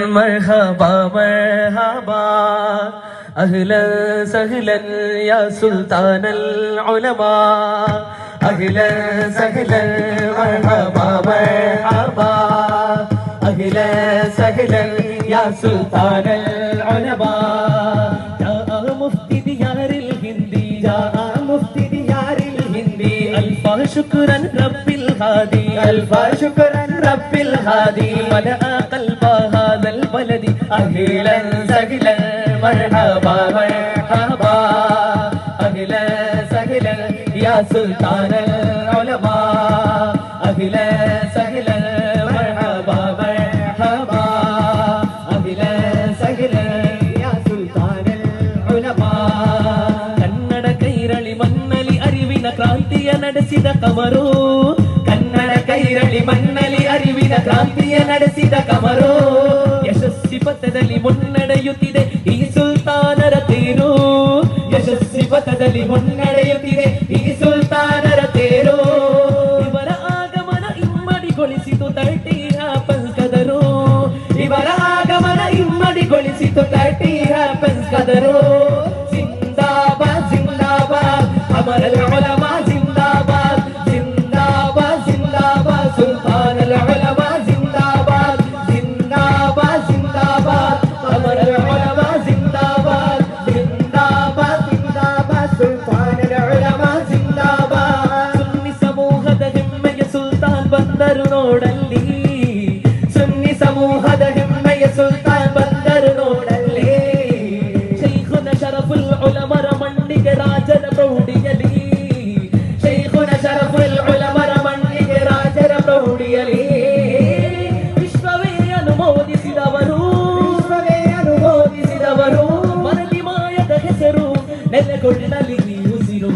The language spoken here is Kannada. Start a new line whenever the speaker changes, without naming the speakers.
مرحبا مرحبا أهلا سهلا يا سلطان العلماء أهلا سهلا مرحبا مرحبا أهلا سهلا يا سلطان العلماء جاء مفتي ديار الهندي جاء مفتي ديار الهندي ألف شكرا رب الهادي ألف شكرا رب الهادي ملأ قلب هذا البلد أهلا سهلا مرحبا مرحبا أهلا سهلا يا سلطان العلماء أهلا سهلا مرحبا مرحبا أهلا سهلا يا سلطان العلماء ಕನ್ನಡ ಕೈರಳಿ ಮಣ್ಣಲಿ ಅರಿವಿನ ಕ್ರಾಂತಿಯ ನಡೆಸಿದ ಕಮರು ಕನ್ನಡ ಕೈರಳಿ ಮಣ್ಣಲಿ ಅರಿವಿನ ಕ್ರಾಂತಿಯ ನಡೆಸಿದ ಕಮರು ಯಶಸ್ವಿ ಪಥದಲ್ಲಿ ಮುನ್ನಡೆಯುತ್ತಿದೆ ಈ ಸುಲ್ತಾನರ ತೇರು ಯಶಸ್ವಿ ಪಥದಲ್ಲಿ ಮುನ್ನಡೆಯುತ್ತಿದೆ ಈ ಸುಲ್ತಾನರ ತೇರು ಇವರ ಆಗಮನ ಇಮ್ಮಡಿಗೊಳಿಸಿತು 30 ಹ್ಯಾಪನ್ಸ್ ಕದರು ಇವರ ಆಗಮನ ಇಮ್ಮಡಿಗೊಳಿಸಿತು 30 ಹ್ಯಾಪನ್ಸ್ ಕದರು ಜಿಂದಾಬಾದ್ ಜಿಂದಾಬಾದ್ ಅಮರಲ್ ಉಲಮಾ ಜಿಂದಾಬಾದ್ ಜಿಂದಾಬಾದ್ ಜಿಂದಾಬಾದ್ ಸುಲ್ತಾನ್ ಅಲ್ ಉಲಮಾ ಜಿಂದಾಬಾದ್ ಜಿಂದಾಬಾದ್ ಜಿಂದಾಬಾದ್ ಅಮರಲ್ ಉಲಮಾ ಜಿಂದಾಬಾದ್ ಜಿಂದಾಬಾದ್ ಜಿಂದಾಬಾದ್ ಸುಲ್ತಾನ್ ಅಲ್ ಉಲಮಾ ಜಿಂದಾಬಾದ್ ಸುನ್ನಿ ಸಮೂಹದ ಹೆಮ್ಮೆಯ ಸುಲ್ತಾನ್ ಬಂದರು ನೋಡಲ್ಲಿ ಸುನ್ನಿ ಸಮೂಹದ ಹೆಮ್ಮೆಯ ಸುಲ್ತಾನ್ ಬಂದರು ನೋಡಲ್ಲಿ ಶೈಖುನ ಶರಫುಲ್ ಉಲಮರ ಮಣ್ಣಿಗೆ ರಾಜರ ಪ್ರೌಢಿಯಲಿ ಶೈಖುನ ಶರಫುಲ್ ಉಲಮರ ಮಣ್ಣಿಗೆ ರಾಜರ ಪ್ರೌಢಿಯಲಿ ವಿಶ್ವವೇ ಅನುಮೋದಿಸಿದವರು ಮರಳಿ ಮಾಯದ ಹೆಸರು ನೆಲೆಗೊಳ್ಳಲಿ ಉಸಿರು